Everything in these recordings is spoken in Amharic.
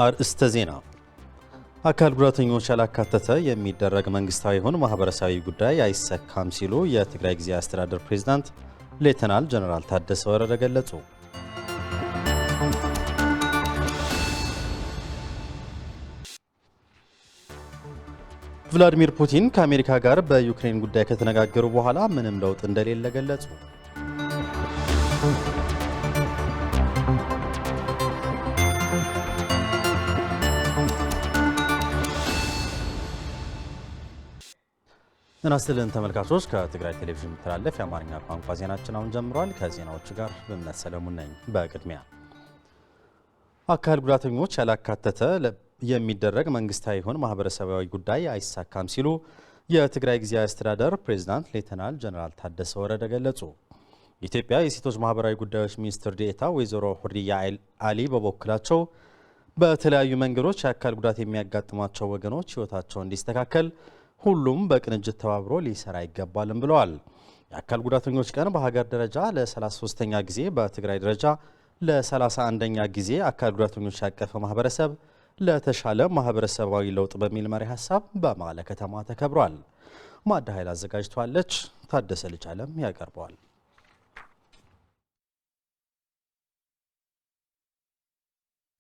አርእስተ ዜና አካል ጉዳተኞች ያላካተተ የሚደረግ መንግስታዊ ሆነ ማህበረሰባዊ ጉዳይ አይሰካም ሲሉ የትግራይ ጊዜያዊ አስተዳደር ፕሬዝዳንት ሌተናል ጀነራል ታደሰ ወረደ ገለጹ። ቭላዲሚር ፑቲን ከአሜሪካ ጋር በዩክሬን ጉዳይ ከተነጋገሩ በኋላ ምንም ለውጥ እንደሌለ ገለጹ። እናስተልን ተመልካቾች ከትግራይ ቴሌቪዥን ተላልፍ የአማርኛ ቋንቋ ዜናችን አሁን ጀምሯል። ከዜናዎቹ ጋር በእምነት ሰለሞን ነኝ። በቅድሚያ አካል ጉዳተኞች ያላካተተ የሚደረግ መንግስታዊ ሆነ ማህበረሰባዊ ጉዳይ አይሳካም ሲሉ የትግራይ ጊዜያዊ አስተዳደር ፕሬዝዳንት ሌተናል ጀነራል ታደሰ ወረደ ገለጹ። የኢትዮጵያ የሴቶች ማህበራዊ ጉዳዮች ሚኒስትር ዴኤታ ወይዘሮ ሁሪያ አሊ በበኩላቸው በተለያዩ መንገዶች የአካል ጉዳት የሚያጋጥማቸው ወገኖች ህይወታቸው እንዲስተካከል ሁሉም በቅንጅት ተባብሮ ሊሰራ ይገባልም ብለዋል። የአካል ጉዳተኞች ቀን በሀገር ደረጃ ለ33ኛ ጊዜ በትግራይ ደረጃ ለ31ኛ ጊዜ አካል ጉዳተኞች ያቀፈ ማህበረሰብ ለተሻለ ማህበረሰባዊ ለውጥ በሚል መሪ ሐሳብ በመቀለ ከተማ ተከብሯል። ማዳ ኃይል አዘጋጅቷለች። ታደሰ ልጅ ዓለም ያቀርበዋል።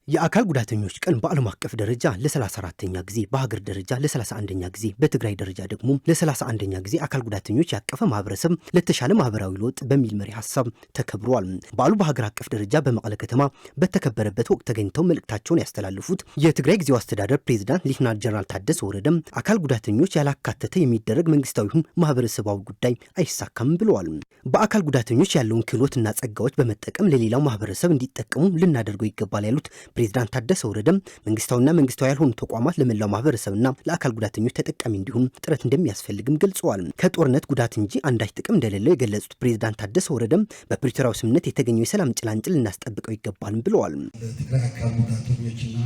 የአካል ጉዳተኞች ቀን በዓለም አቀፍ ደረጃ ለ34ኛ ጊዜ በሀገር ደረጃ ለ31ኛ ጊዜ በትግራይ ደረጃ ደግሞ ለ31ኛ ጊዜ አካል ጉዳተኞች ያቀፈ ማህበረሰብ ለተሻለ ማህበራዊ ለውጥ በሚል መሪ ሐሳብ ተከብሯል። በዓሉ በሀገር አቀፍ ደረጃ በመቀለ ከተማ በተከበረበት ወቅት ተገኝተው መልእክታቸውን ያስተላልፉት የትግራይ ጊዜያዊ አስተዳደር ፕሬዝዳንት ሌተናል ጀነራል ታደሰ ወረደ አካል ጉዳተኞች ያላካተተ የሚደረግ መንግስታዊ ማህበረሰባዊ ጉዳይ አይሳካም ብለዋል። በአካል ጉዳተኞች ያለውን ክህሎትና ጸጋዎች በመጠቀም ለሌላው ማህበረሰብ እንዲጠቀሙ ልናደርገው ይገባል ያሉት ፕሬዝዳንት ታደሰ ወረደ መንግስታዊና መንግስታዊ ያልሆኑ ተቋማት ለመላው ማህበረሰብና ለአካል ጉዳተኞች ተጠቃሚ እንዲሆኑ ጥረት እንደሚያስፈልግም ገልጸዋል። ከጦርነት ጉዳት እንጂ አንዳች ጥቅም እንደሌለው የገለጹት ፕሬዝዳንት ታደሰ ወረደ በፕሪቶሪያው ስምምነት የተገኘው የሰላም ጭላንጭል ልናስጠብቀው ይገባል ብለዋል። ለትግራይ አካል ጉዳተኞችና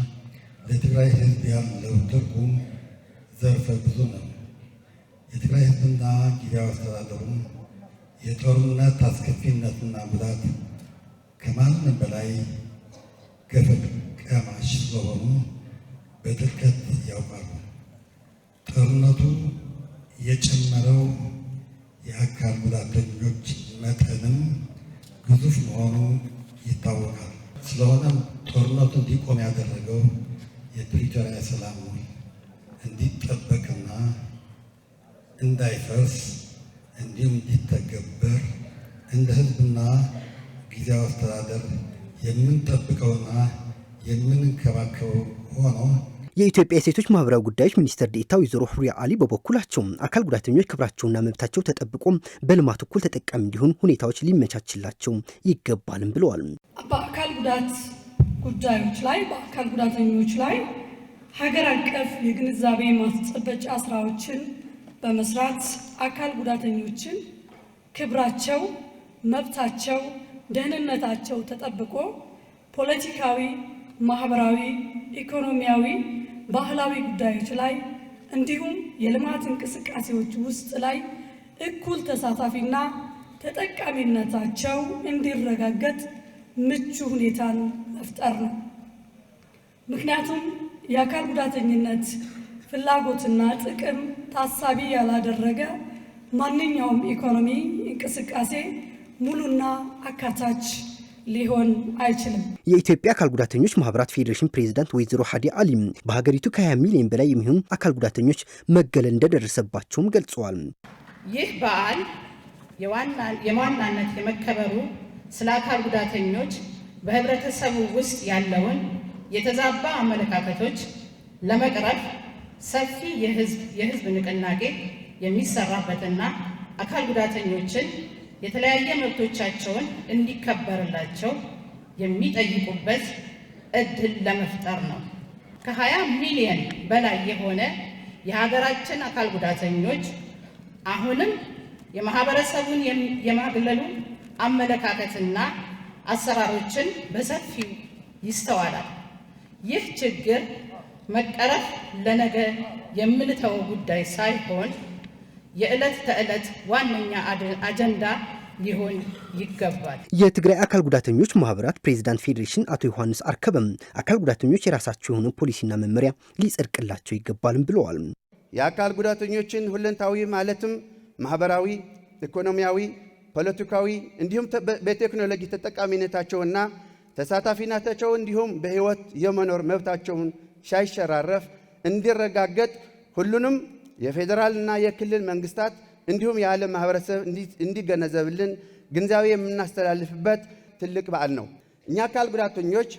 ለትግራይ ህዝብ ያለው ትርጉም ዘርፈ ብዙ ነው። የትግራይ ህዝብና ጊዜያዊ አስተዳደሩ የጦርነት አስከፊነትና ጉዳት ከማንም በላይ ገፈት ቀማሽ ስለሆኑ በጥልቀት ያውቃሉ። ጦርነቱ የጨመረው የአካል ጉዳተኞች መጠንም ግዙፍ መሆኑ ይታወቃል። ስለሆነም ጦርነቱ እንዲቆም ያደረገው የፕሪቶሪያ ሰላም እንዲጠበቅና እንዳይፈርስ እንዲሁም እንዲተገበር እንደ ህዝብና ጊዜያዊ አስተዳደር የምንጠብቀውና የምንከባከበው ሆኖ የኢትዮጵያ የሴቶች ማህበራዊ ጉዳዮች ሚኒስትር ዴኤታ ወይዘሮ ሁሪያ አሊ በበኩላቸው አካል ጉዳተኞች ክብራቸውና መብታቸው ተጠብቆ በልማት እኩል ተጠቃሚ እንዲሆኑ ሁኔታዎች ሊመቻችላቸው ይገባልም ብለዋል። በአካል ጉዳት ጉዳዮች ላይ በአካል ጉዳተኞች ላይ ሀገር አቀፍ የግንዛቤ ማስጨበጫ ስራዎችን በመስራት አካል ጉዳተኞችን ክብራቸው፣ መብታቸው፣ ደህንነታቸው ተጠብቆ ፖለቲካዊ፣ ማህበራዊ፣ ኢኮኖሚያዊ፣ ባህላዊ ጉዳዮች ላይ እንዲሁም የልማት እንቅስቃሴዎች ውስጥ ላይ እኩል ተሳታፊና ተጠቃሚነታቸው እንዲረጋገጥ ምቹ ሁኔታን መፍጠር ነው። ምክንያቱም የአካል ጉዳተኝነት ፍላጎትና ጥቅም ታሳቢ ያላደረገ ማንኛውም ኢኮኖሚ እንቅስቃሴ ሙሉና አካታች ሊሆን አይችልም። የኢትዮጵያ አካል ጉዳተኞች ማህበራት ፌዴሬሽን ፕሬዝዳንት ወይዘሮ ሀዲ አሊ በሀገሪቱ ከ20 ሚሊዮን በላይ የሚሆኑ አካል ጉዳተኞች መገለል እንደደረሰባቸውም ገልጸዋል። ይህ በዓል የዋናነት የመከበሩ ስለ አካል ጉዳተኞች በህብረተሰቡ ውስጥ ያለውን የተዛባ አመለካከቶች ለመቅረፍ ሰፊ የህዝብ ንቅናቄ የሚሰራበትና አካል ጉዳተኞችን የተለያየ መብቶቻቸውን እንዲከበርላቸው የሚጠይቁበት እድል ለመፍጠር ነው። ከ20 ሚሊዮን በላይ የሆነ የሀገራችን አካል ጉዳተኞች አሁንም የማህበረሰቡን የማግለሉ አመለካከትና አሰራሮችን በሰፊው ይስተዋላል። ይህ ችግር መቀረፍ ለነገ የምንተወው ጉዳይ ሳይሆን የዕለት ተዕለት ዋነኛ አጀንዳ ሊሆን ይገባል። የትግራይ አካል ጉዳተኞች ማህበራት ፕሬዝዳንት ፌዴሬሽን አቶ ዮሐንስ አርከበም አካል ጉዳተኞች የራሳቸው የሆነ ፖሊሲና መመሪያ ሊጸድቅላቸው ይገባልም ብለዋል። የአካል ጉዳተኞችን ሁለንታዊ ማለትም ማህበራዊ፣ ኢኮኖሚያዊ፣ ፖለቲካዊ እንዲሁም በቴክኖሎጂ ተጠቃሚነታቸውና ተሳታፊነታቸው እንዲሁም በህይወት የመኖር መብታቸውን ሳይሸራረፍ እንዲረጋገጥ ሁሉንም የፌዴራልና የክልል መንግስታት እንዲሁም የዓለም ማህበረሰብ እንዲገነዘብልን ግንዛቤ የምናስተላልፍበት ትልቅ በዓል ነው። እኛ አካል ጉዳተኞች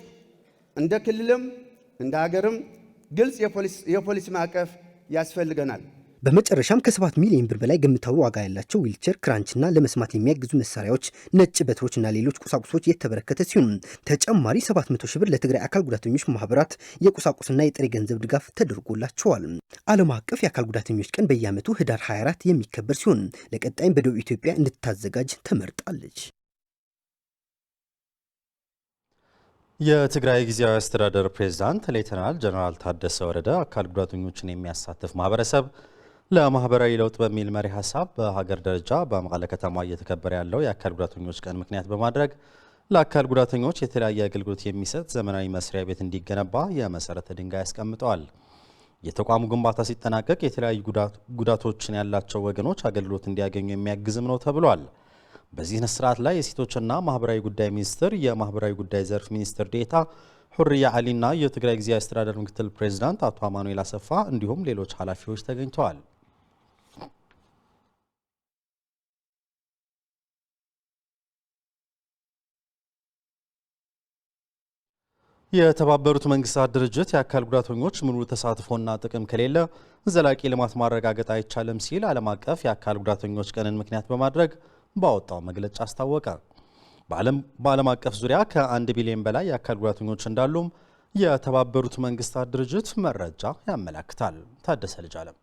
እንደ ክልልም እንደ ሀገርም ግልጽ የፖሊሲ ማዕቀፍ ያስፈልገናል። በመጨረሻም ከ7 ሚሊዮን ብር በላይ ገምታዊ ዋጋ ያላቸው ዊልቸር፣ ክራንችና ለመስማት የሚያግዙ መሳሪያዎች፣ ነጭ በትሮችና ሌሎች ቁሳቁሶች የተበረከተ ሲሆን ተጨማሪ 700 ሺህ ብር ለትግራይ አካል ጉዳተኞች ማህበራት የቁሳቁስና የጥሬ ገንዘብ ድጋፍ ተደርጎላቸዋል። ዓለም አቀፍ የአካል ጉዳተኞች ቀን በየዓመቱ ህዳር 24 የሚከበር ሲሆን ለቀጣይም በደቡብ ኢትዮጵያ እንድታዘጋጅ ተመርጣለች። የትግራይ ጊዜያዊ አስተዳደር ፕሬዝዳንት ሌተናል ጀነራል ታደሰ ወረደ አካል ጉዳተኞችን የሚያሳትፍ ማህበረሰብ ለማህበራዊ ለውጥ በሚል መሪ ሀሳብ በሀገር ደረጃ በመቀለ ከተማ እየተከበረ ያለው የአካል ጉዳተኞች ቀን ምክንያት በማድረግ ለአካል ጉዳተኞች የተለያየ አገልግሎት የሚሰጥ ዘመናዊ መስሪያ ቤት እንዲገነባ የመሰረተ ድንጋይ አስቀምጠዋል። የተቋሙ ግንባታ ሲጠናቀቅ የተለያዩ ጉዳቶችን ያላቸው ወገኖች አገልግሎት እንዲያገኙ የሚያግዝም ነው ተብሏል። በዚህ ስርዓት ላይ የሴቶችና ማህበራዊ ጉዳይ ሚኒስቴር የማህበራዊ ጉዳይ ዘርፍ ሚኒስትር ዴኤታ ሁርያ አሊና የትግራይ ጊዜያዊ አስተዳደር ምክትል ፕሬዝዳንት አቶ አማኑኤል አሰፋ እንዲሁም ሌሎች ኃላፊዎች ተገኝተዋል። የተባበሩት መንግስታት ድርጅት የአካል ጉዳተኞች ሙሉ ተሳትፎና ጥቅም ከሌለ ዘላቂ ልማት ማረጋገጥ አይቻልም ሲል ዓለም አቀፍ የአካል ጉዳተኞች ቀንን ምክንያት በማድረግ ባወጣው መግለጫ አስታወቀ። በዓለም አቀፍ ዙሪያ ከ1 ቢሊዮን በላይ የአካል ጉዳተኞች እንዳሉም የተባበሩት መንግስታት ድርጅት መረጃ ያመለክታል። ታደሰ ልጅ አለም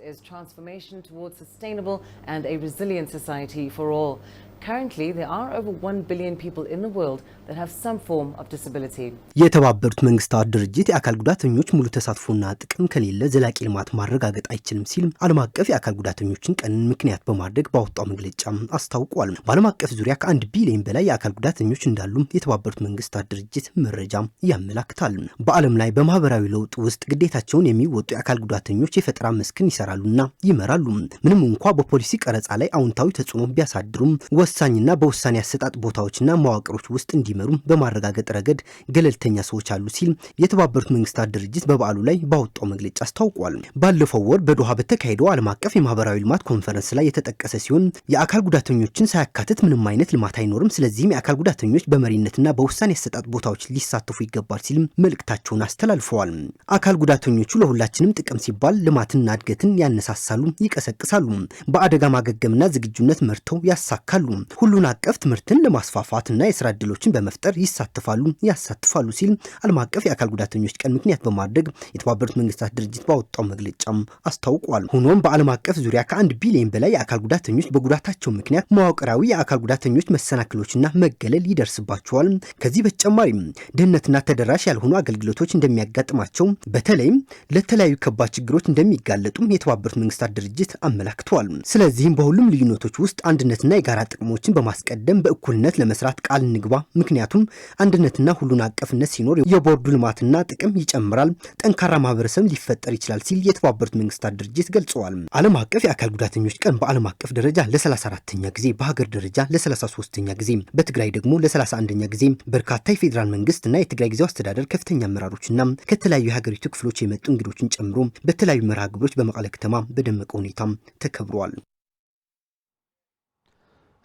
is transformation towards sustainable and a resilient society for all. Currently, there are over 1 billion people in the world that have some form of disability. የተባበሩት መንግስታት ድርጅት የአካል ጉዳተኞች ሙሉ ተሳትፎና ጥቅም ከሌለ ዘላቂ ልማት ማረጋገጥ አይችልም ሲል ዓለም አቀፍ የአካል ጉዳተኞችን ቀንን ምክንያት በማድረግ ባወጣው መግለጫ አስታውቋል። በዓለም አቀፍ ዙሪያ ከ1 ቢሊዮን በላይ የአካል ጉዳተኞች እንዳሉ የተባበሩት መንግስታት ድርጅት መረጃ ያመለክታል። በዓለም ላይ በማህበራዊ ለውጥ ውስጥ ግዴታቸውን የሚወጡ የአካል ጉዳተኞች የፈጠራ መስክን ይሰራሉና ይመራሉ። ምንም እንኳ በፖሊሲ ቀረጻ ላይ አዎንታዊ ተጽዕኖ ቢያሳድሩም ወሳኝና በውሳኔ አሰጣጥ ቦታዎችና መዋቅሮች ውስጥ እንዲመሩ በማረጋገጥ ረገድ ገለልተኛ ሰዎች አሉ ሲል የተባበሩት መንግስታት ድርጅት በበዓሉ ላይ ባወጣው መግለጫ አስታውቋል። ባለፈው ወር በዶሃ በተካሄደው ዓለም አቀፍ የማህበራዊ ልማት ኮንፈረንስ ላይ የተጠቀሰ ሲሆን የአካል ጉዳተኞችን ሳያካትት ምንም አይነት ልማት አይኖርም፣ ስለዚህም የአካል ጉዳተኞች በመሪነትና በውሳኔ አሰጣጥ ቦታዎች ሊሳተፉ ይገባል ሲል መልእክታቸውን አስተላልፈዋል። አካል ጉዳተኞቹ ለሁላችንም ጥቅም ሲባል ልማትና እድገትን ያነሳሳሉ፣ ይቀሰቅሳሉ፣ በአደጋ ማገገምና ዝግጁነት መርተው ያሳካሉ፣ ሁሉን አቀፍ ትምህርትን ለማስፋፋትና የስራ ዕድሎችን በመፍጠር ይሳተፋሉ፣ ያሳትፋሉ ሲል ዓለም አቀፍ የአካል ጉዳተኞች ቀን ምክንያት በማድረግ የተባበሩት መንግስታት ድርጅት ባወጣው መግለጫም አስታውቋል። ሆኖም በዓለም አቀፍ ዙሪያ ከ1 ቢሊዮን በላይ የአካል ጉዳተኞች በጉዳታቸው ምክንያት መዋቅራዊ የአካል ጉዳተኞች መሰናክሎችና መገለል ይደርስባቸዋል። ከዚህ በተጨማሪም ድህነትና ተደራሽ ያልሆኑ አገልግሎቶች እንደሚያጋጥማቸው በተለይም ለተለያዩ ከባድ ችግሮች እንደሚጋለጡም የተባበሩት መንግስታት ድርጅት አመላክቷል። ስለዚህም በሁሉም ልዩነቶች ውስጥ አንድነትና የጋራ ጥቅሞችን በማስቀደም በእኩልነት ለመስራት ቃል እንግባ። ምክንያቱም አንድነትና ሁሉን አቀፍነት ሲኖር የቦርዱ ልማትና ጥቅም ይጨምራል፣ ጠንካራ ማህበረሰብ ሊፈጠር ይችላል ሲል የተባበሩት መንግስታት ድርጅት ገልጸዋል። ዓለም አቀፍ የአካል ጉዳተኞች ቀን በዓለም አቀፍ ደረጃ ለ34ኛ ጊዜ፣ በሀገር ደረጃ ለ33ኛ ጊዜ፣ በትግራይ ደግሞ ለ31ኛ ጊዜ በርካታ የፌዴራል መንግስትና የትግራይ ጊዜያዊ አስተዳደር ከፍተኛ አመራሮችና ከተለያዩ የሀገሪቱ ክፍሎች የመጡ እንግዶችን ጨምሮ በተለያዩ መርሃ ግብሮች በመቀለ ከተማ በደመቀ ሁኔታ ተከብሯል።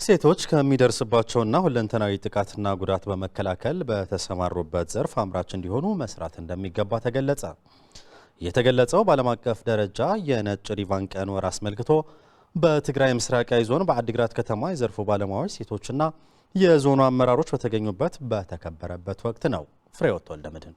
ሴቶች ከሚደርስባቸውና ሁለንተናዊ ጥቃትና ጉዳት በመከላከል በተሰማሩበት ዘርፍ አምራች እንዲሆኑ መስራት እንደሚገባ ተገለጸ። የተገለጸው በዓለም አቀፍ ደረጃ የነጭ ሪቫን ቀን ወር አስመልክቶ በትግራይ ምስራቃዊ ዞን በአዲግራት ከተማ የዘርፉ ባለሙያዎች፣ ሴቶችና የዞኑ አመራሮች በተገኙበት በተከበረበት ወቅት ነው። ፍሬወት ወልደመድህን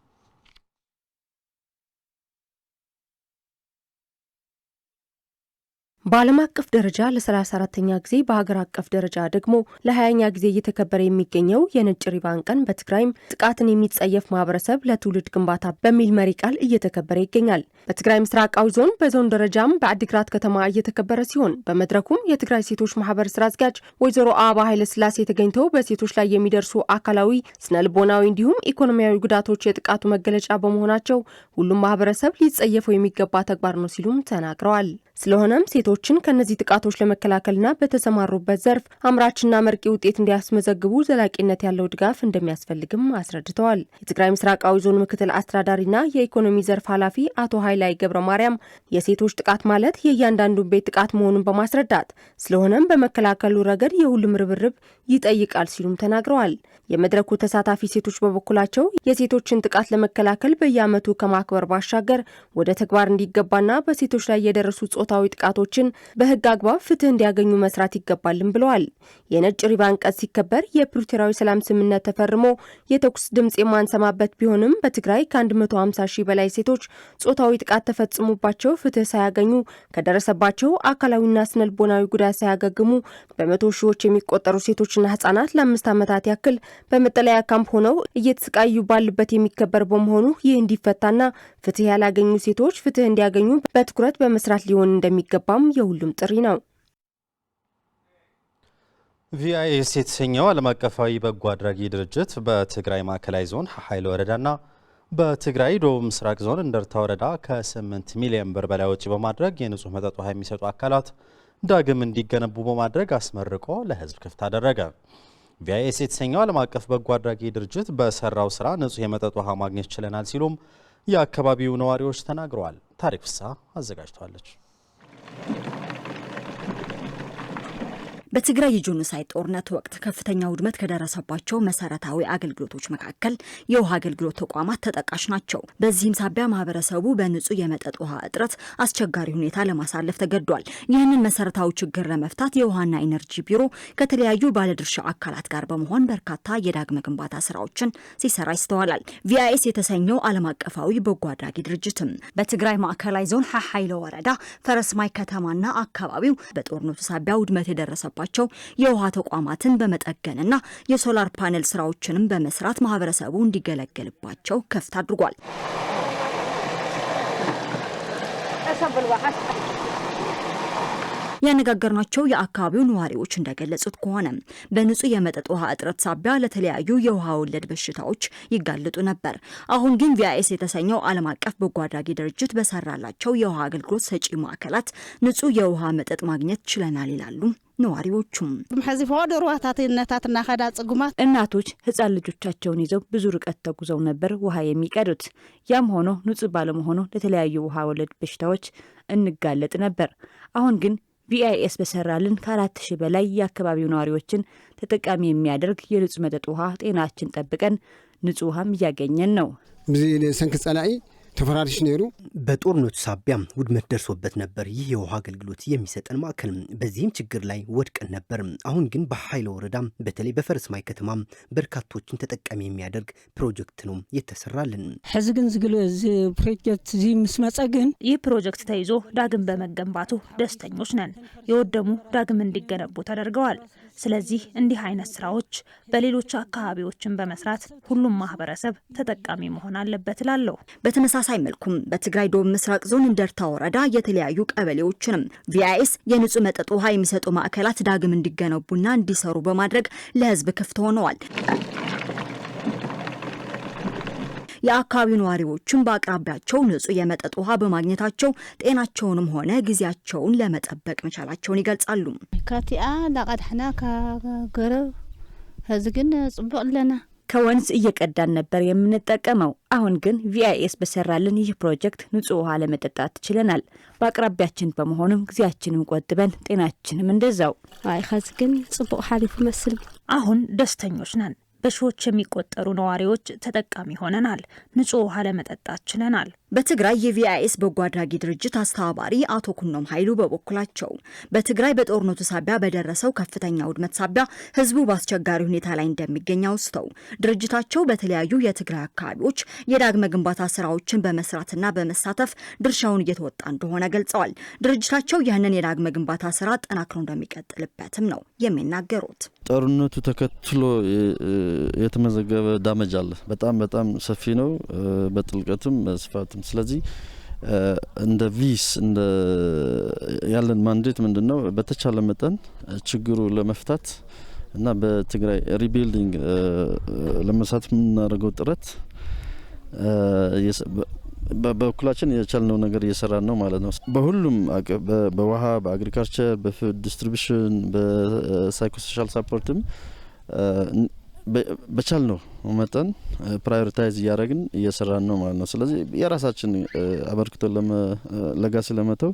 በዓለም አቀፍ ደረጃ ለ34ኛ ጊዜ በሀገር አቀፍ ደረጃ ደግሞ ለ20ኛ ጊዜ እየተከበረ የሚገኘው የነጭ ሪባን ቀን በትግራይም ጥቃትን የሚጸየፍ ማህበረሰብ ለትውልድ ግንባታ በሚል መሪ ቃል እየተከበረ ይገኛል። በትግራይ ምስራቃዊ ዞን በዞን ደረጃም በአዲግራት ከተማ እየተከበረ ሲሆን በመድረኩም የትግራይ ሴቶች ማህበር ስራ አስኪያጅ ወይዘሮ አበባ ኃይለስላሴ ተገኝተው በሴቶች ላይ የሚደርሱ አካላዊ፣ ስነልቦናዊ እንዲሁም ኢኮኖሚያዊ ጉዳቶች የጥቃቱ መገለጫ በመሆናቸው ሁሉም ማህበረሰብ ሊጸየፈው የሚገባ ተግባር ነው ሲሉም ተናግረዋል። ስለሆነም ሴቶችን ከነዚህ ጥቃቶች ለመከላከልና በተሰማሩበት ዘርፍ አምራችና መርቂ ውጤት እንዲያስመዘግቡ ዘላቂነት ያለው ድጋፍ እንደሚያስፈልግም አስረድተዋል። የትግራይ ምስራቃዊ ዞን ምክትል አስተዳዳሪና የኢኮኖሚ ዘርፍ ኃላፊ አቶ ኃይላይ ገብረ ማርያም የሴቶች ጥቃት ማለት የእያንዳንዱን ቤት ጥቃት መሆኑን በማስረዳት ስለሆነም በመከላከሉ ረገድ የሁሉም ርብርብ ይጠይቃል ሲሉም ተናግረዋል። የመድረኩ ተሳታፊ ሴቶች በበኩላቸው የሴቶችን ጥቃት ለመከላከል በየዓመቱ ከማክበር ባሻገር ወደ ተግባር እንዲገባና በሴቶች ላይ የደረሱ ጾታዊ ጥቃቶችን በሕግ አግባብ ፍትህ እንዲያገኙ መስራት ይገባልም ብለዋል። የነጭ ሪባን ቀን ሲከበር የፕሪቶሪያዊ ሰላም ስምምነት ተፈርሞ የተኩስ ድምጽ የማንሰማበት ቢሆንም በትግራይ ከ150 ሺህ በላይ ሴቶች ጾታዊ ጥቃት ተፈጽሞባቸው ፍትህ ሳያገኙ ከደረሰባቸው አካላዊና ስነልቦናዊ ጉዳት ሳያገግሙ በመቶ ሺዎች የሚቆጠሩ ሴቶችና ህጻናት ለ5 ዓመታት ያክል በመጠለያ ካምፕ ሆነው እየተሰቃዩ ባሉበት የሚከበር በመሆኑ ይህ እንዲፈታና ፍትህ ያላገኙ ሴቶች ፍትህ እንዲያገኙ በትኩረት በመስራት ሊሆን እንደሚገባም የሁሉም ጥሪ ነው። ቪአይኤስ የተሰኘው ዓለም አቀፋዊ በጎ አድራጊ ድርጅት በትግራይ ማዕከላዊ ዞን ኃይለ ወረዳና በትግራይ ደቡብ ምስራቅ ዞን እንደርታ ወረዳ ከ8 ሚሊዮን ብር በላይ ወጪ በማድረግ የንጹህ መጠጥ ውሃ የሚሰጡ አካላት ዳግም እንዲገነቡ በማድረግ አስመርቆ ለህዝብ ክፍት አደረገ። ቪአይኤስ የተሰኘው ዓለም አቀፍ በጎ አድራጊ ድርጅት በሰራው ስራ ንጹህ የመጠጥ ውሃ ማግኘት ችለናል ሲሉም የአካባቢው ነዋሪዎች ተናግረዋል። ታሪክ ፍሳ አዘጋጅቷለች። በትግራይ የጄኖሳይድ ጦርነት ወቅት ከፍተኛ ውድመት ከደረሰባቸው መሰረታዊ አገልግሎቶች መካከል የውሃ አገልግሎት ተቋማት ተጠቃሽ ናቸው። በዚህም ሳቢያ ማህበረሰቡ በንጹህ የመጠጥ ውሃ እጥረት አስቸጋሪ ሁኔታ ለማሳለፍ ተገዷል። ይህንን መሰረታዊ ችግር ለመፍታት የውሃና ኢነርጂ ቢሮ ከተለያዩ ባለድርሻ አካላት ጋር በመሆን በርካታ የዳግመ ግንባታ ስራዎችን ሲሰራ ይስተዋላል። ቪአይኤስ የተሰኘው ዓለም አቀፋዊ በጎ አድራጊ ድርጅትም በትግራይ ማዕከላዊ ዞን ኃይለ ወረዳ ፈረስማይ ከተማና አካባቢው በጦርነቱ ሳቢያ ውድመት የደረሰ የውሃ ተቋማትን በመጠገንና የሶላር ፓነል ስራዎችንም በመስራት ማህበረሰቡ እንዲገለገልባቸው ክፍት አድርጓል። ያነጋገርናቸው የአካባቢው ነዋሪዎች እንደገለጹት ከሆነ በንጹህ የመጠጥ ውሃ እጥረት ሳቢያ ለተለያዩ የውሃ ወለድ በሽታዎች ይጋለጡ ነበር። አሁን ግን ቪአይኤስ የተሰኘው ዓለም አቀፍ በጎ አድራጊ ድርጅት በሰራላቸው የውሃ አገልግሎት ሰጪ ማዕከላት ንጹህ የውሃ መጠጥ ማግኘት ችለናል ይላሉ ነዋሪዎቹም። እናቶች ህፃን ልጆቻቸውን ይዘው ብዙ ርቀት ተጉዘው ነበር ውሃ የሚቀዱት። ያም ሆኖ ንጹህ ባለመሆኑ ለተለያዩ ውሃ ወለድ በሽታዎች እንጋለጥ ነበር። አሁን ግን ቪአይኤስ በሰራልን ከ4000 በላይ የአካባቢው ነዋሪዎችን ተጠቃሚ የሚያደርግ የንጹህ መጠጥ ውሃ ጤናችን ጠብቀን ንጹህ ውሃም እያገኘን ነው። ተፈራርሽ ነሩ በጦርነቱ ሳቢያ ውድመት ደርሶበት ነበር። ይህ የውሃ አገልግሎት የሚሰጠን ማዕከል በዚህም ችግር ላይ ወድቀን ነበር። አሁን ግን በኃይለ ወረዳ በተለይ በፈረስማይ ከተማ በርካቶችን ተጠቃሚ የሚያደርግ ፕሮጀክት ነው የተሰራልን። ሕዝግን ዝግለ ፕሮጀክት ዚ ምስመጸግን ይህ ፕሮጀክት ተይዞ ዳግም በመገንባቱ ደስተኞች ነን። የወደሙ ዳግም እንዲገነቡ ተደርገዋል። ስለዚህ እንዲህ አይነት ስራዎች በሌሎች አካባቢዎችን በመስራት ሁሉም ማህበረሰብ ተጠቃሚ መሆን አለበት እላለሁ። በተመሳሳይ መልኩም በትግራይ ደቡብ ምስራቅ ዞን እንደርታ ወረዳ የተለያዩ ቀበሌዎችንም ቪአይኤስ የንጹህ መጠጥ ውሃ የሚሰጡ ማዕከላት ዳግም እንዲገነቡና እንዲሰሩ በማድረግ ለህዝብ ክፍት ሆነዋል። የአካባቢው ነዋሪዎችም በአቅራቢያቸው ንጹህ የመጠጥ ውሃ በማግኘታቸው ጤናቸውንም ሆነ ጊዜያቸውን ለመጠበቅ መቻላቸውን ይገልጻሉ። ካቲአ ላቀድሕና ከገረብ ህዝግን ጽቡቅ ለና ከወንዝ እየቀዳን ነበር የምንጠቀመው። አሁን ግን ቪአይኤስ በሰራልን ይህ ፕሮጀክት ንጹህ ውሃ ለመጠጣት ችለናል። በአቅራቢያችን በመሆኑም ጊዜያችንን ቆጥበን ጤናችንም እንደዛው። አይ ህዝግን ጽቡቅ ሐሊፉ መስል አሁን ደስተኞች ነን። በሺዎች የሚቆጠሩ ነዋሪዎች ተጠቃሚ ሆነናል። ንጹህ ውሃ ለመጠጣት ችለናል። በትግራይ የቪአይኤስ በጎ አድራጊ ድርጅት አስተባባሪ አቶ ኩኖም ኃይሉ በበኩላቸው በትግራይ በጦርነቱ ሳቢያ በደረሰው ከፍተኛ ውድመት ሳቢያ ህዝቡ በአስቸጋሪ ሁኔታ ላይ እንደሚገኝ አውስተው ድርጅታቸው በተለያዩ የትግራይ አካባቢዎች የዳግመ ግንባታ ስራዎችን በመስራትና በመሳተፍ ድርሻውን እየተወጣ እንደሆነ ገልጸዋል። ድርጅታቸው ይህንን የዳግመ ግንባታ ስራ ጠናክሮ እንደሚቀጥልበትም ነው የሚናገሩት። ጦርነቱ ተከትሎ የተመዘገበ ዳመጅ አለ። በጣም ሰፊ ነው፣ በጥልቀትም በስፋትም። ስለዚህ እንደ ቪስ እንደ ያለን ማንዴት ምንድነው በተቻለ መጠን ችግሩ ለመፍታት እና በትግራይ ሪቢልዲንግ ለመሳተፍ የምናደርገው ጥረት በበኩላችን የቻልነው ነገር እየሰራን ነው ማለት ነው። በሁሉም በውሃ፣ በአግሪካልቸር፣ በፉድ ዲስትሪቢዩሽን፣ በሳይኮሶሻል ሳፖርትም በቻልነው መጠን ፕራዮሪታይዝ እያደረግን እየሰራን ነው ማለት ነው። ስለዚህ የራሳችን አበርክቶ ለጋሲ ለመተው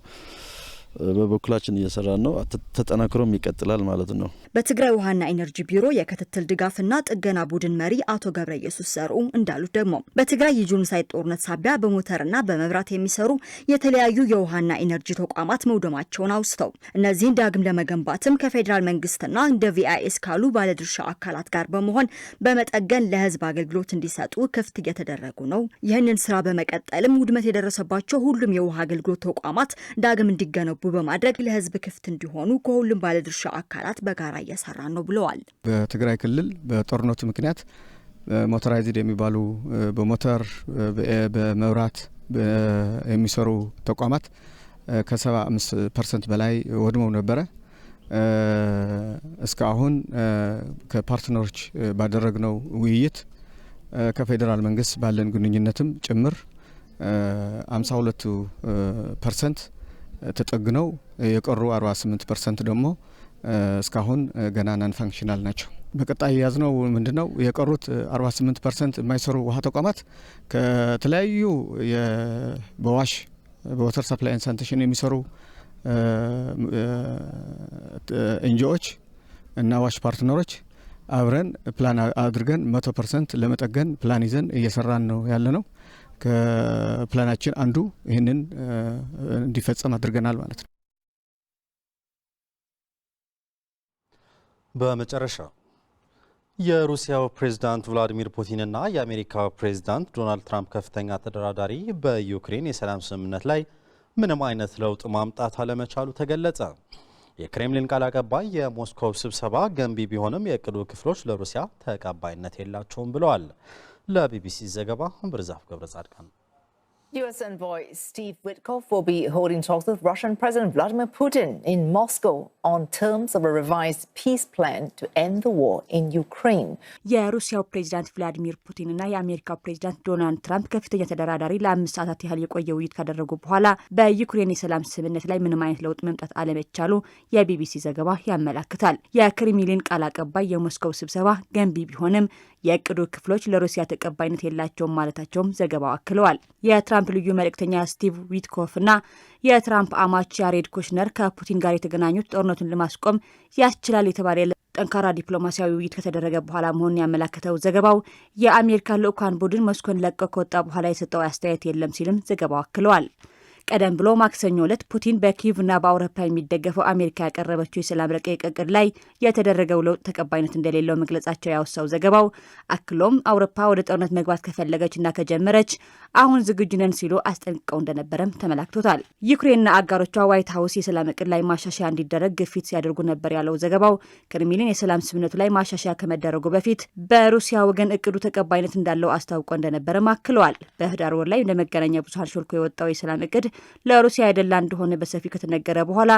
በበኩላችን እየሰራን ነው። ተጠናክሮም ይቀጥላል ማለት ነው። በትግራይ ውሃና ኢነርጂ ቢሮ የክትትል ድጋፍና ጥገና ቡድን መሪ አቶ ገብረ ኢየሱስ ዘርኡ እንዳሉት ደግሞ በትግራይ የጄኖሳይድ ጦርነት ሳቢያ በሞተርና በመብራት የሚሰሩ የተለያዩ የውሃና ኢነርጂ ተቋማት መውደማቸውን አውስተው እነዚህን ዳግም ለመገንባትም ከፌዴራል መንግስትና እንደ ቪአይኤስ ካሉ ባለድርሻ አካላት ጋር በመሆን በመጠገን ለህዝብ አገልግሎት እንዲሰጡ ክፍት እየተደረጉ ነው። ይህንን ስራ በመቀጠልም ውድመት የደረሰባቸው ሁሉም የውሃ አገልግሎት ተቋማት ዳግም እንዲገነቡ በማድረግ ለህዝብ ክፍት እንዲሆኑ ከሁሉም ባለድርሻ አካላት በጋራ እየሰራ ነው ብለዋል። በትግራይ ክልል በጦርነቱ ምክንያት ሞተራይዝድ የሚባሉ በሞተር በመብራት የሚሰሩ ተቋማት ከ75% በላይ ወድመው ነበረ። እስካሁን ከፓርትነሮች ባደረግነው ውይይት ከፌዴራል መንግስት ባለን ግንኙነትም ጭምር 52% ተጠግነው የቀሩ 48% ደግሞ እስካሁን ገና ናን ፋንክሽናል ናቸው። በቀጣይ ያዝነው ምንድነው የቀሩት 48% የማይሰሩ ውሃ ተቋማት ከተለያዩ በዋሽ በዋተር ሰፕላይ ኤንድ ሳኒቴሽን የሚሰሩ ኤንጂኦዎች እና ዋሽ ፓርትነሮች አብረን ፕላን አድርገን 100% ለመጠገን ፕላን ይዘን እየሰራን ነው ያለ ነው። ከፕላናችን አንዱ ይህንን እንዲፈጸም አድርገናል ማለት ነው። በመጨረሻ የሩሲያው ፕሬዝዳንት ቭላዲሚር ፑቲንና የአሜሪካው ፕሬዝዳንት ዶናልድ ትራምፕ ከፍተኛ ተደራዳሪ በዩክሬን የሰላም ስምምነት ላይ ምንም አይነት ለውጥ ማምጣት አለመቻሉ ተገለጸ። የክሬምሊን ቃል አቀባይ የሞስኮው ስብሰባ ገንቢ ቢሆንም የእቅዱ ክፍሎች ለሩሲያ ተቀባይነት የላቸውም ብለዋል። ለቢቢሲ ዘገባ ብርዛፍ ገብረ ጻድቃን። U.S. envoy Steve Witkoff will be holding talks with Russian President Vladimir Putin in Moscow on terms of a revised peace plan to end the war in Ukraine. የሩሲያው ፕሬዝዳንት ቭላዲሚር ፑቲንና የአሜሪካው ፕሬዝዳንት ዶናልድ ትራምፕ ከፍተኛ ተደራዳሪ ለ5 ሰዓታት ያህል የቆየ ውይይት ካደረጉ በኋላ በዩክሬን የሰላም ስምምነት ላይ ምንም አይነት ለውጥ መምጣት አለመቻሉ የቢቢሲ ዘገባ ያመለክታል። የክሬምሊን ቃል አቀባይ የሞስኮው ስብሰባ ገንቢ ቢሆንም የእቅዱ ክፍሎች ለሩሲያ ተቀባይነት የላቸውም ማለታቸውም ዘገባው አክለዋል። የትራምፕ ልዩ መልእክተኛ ስቲቭ ዊትኮፍና የትራምፕ አማች ያሬድ ኩሽነር ከፑቲን ጋር የተገናኙት ጦርነቱን ለማስቆም ያስችላል የተባለ ጠንካራ ዲፕሎማሲያዊ ውይይት ከተደረገ በኋላ መሆኑን ያመለከተው ዘገባው የአሜሪካ ልዑካን ቡድን ሞስኮን ለቀው ከወጣ በኋላ የሰጠው አስተያየት የለም ሲልም ዘገባው አክለዋል። ቀደም ብሎ ማክሰኞ ዕለት ፑቲን በኪቭና በአውሮፓ የሚደገፈው አሜሪካ ያቀረበችው የሰላም ረቂቅ እቅድ ላይ የተደረገው ለውጥ ተቀባይነት እንደሌለው መግለጻቸው ያወሳው ዘገባው አክሎም አውሮፓ ወደ ጦርነት መግባት ከፈለገችና ከጀመረች አሁን ዝግጁ ነን ሲሉ አስጠንቅቀው እንደነበረም ተመላክቶታል። ዩክሬንና አጋሮቿ ዋይት ሀውስ የሰላም እቅድ ላይ ማሻሻያ እንዲደረግ ግፊት ሲያደርጉ ነበር ያለው ዘገባው ክሬምሊን የሰላም ስምምነቱ ላይ ማሻሻያ ከመደረጉ በፊት በሩሲያ ወገን እቅዱ ተቀባይነት እንዳለው አስታውቆ እንደነበረም አክለዋል። በህዳር ወር ላይ እንደ መገናኛ ብዙኃን ሾልኮ የወጣው የሰላም እቅድ ለሩሲያ አይደላ እንደሆነ በሰፊው ከተነገረ በኋላ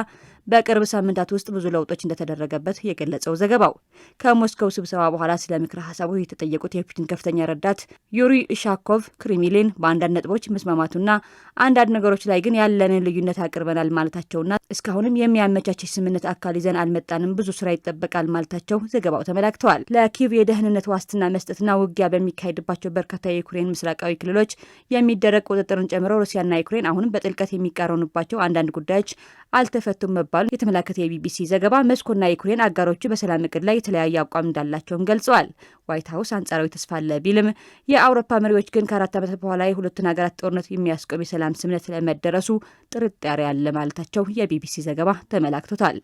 በቅርብ ሳምንታት ውስጥ ብዙ ለውጦች እንደተደረገበት የገለጸው ዘገባው ከሞስኮው ስብሰባ በኋላ ስለ ምክረ ሀሳቡ የተጠየቁት የፑቲን ከፍተኛ ረዳት ዩሪ ኢሻኮቭ ክሬምሊን በአንዳንድ ነጥቦች መስማማቱና አንዳንድ ነገሮች ላይ ግን ያለንን ልዩነት አቅርበናል ማለታቸውና እስካሁንም የሚያመቻች ስምምነት አካል ይዘን አልመጣንም፣ ብዙ ስራ ይጠበቃል ማለታቸው ዘገባው ተመላክተዋል። ለኪቭ የደህንነት ዋስትና መስጠትና ውጊያ በሚካሄድባቸው በርካታ የዩክሬን ምስራቃዊ ክልሎች የሚደረግ ቁጥጥርን ጨምሮ ሩሲያና ዩክሬን አሁንም በጥልቀት የሚቃረኑባቸው አንዳንድ ጉዳዮች አልተፈቱም መባሉ የተመላከተ የቢቢሲ ዘገባ ሞስኮና ዩክሬን አጋሮቹ በሰላም እቅድ ላይ የተለያየ አቋም እንዳላቸውም ገልጸዋል። ዋይት ሀውስ አንጻራዊ ተስፋ አለ ቢልም የአውሮፓ መሪዎች ግን ከ4 ዓመታት በኋላ የሁለቱን ሀገራት ጦርነት የሚያስቆም የሰላም ስምምነት ለመደረሱ ጥርጣሬ አለ ማለታቸው የቢቢሲ ዘገባ ተመላክቶታል።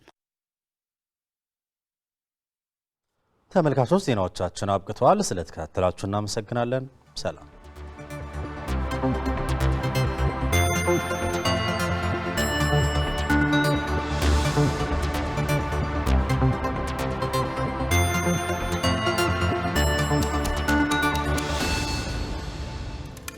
ተመልካቾች ዜናዎቻችን አብቅተዋል። ስለተከታተላችሁ እናመሰግናለን። ሰላም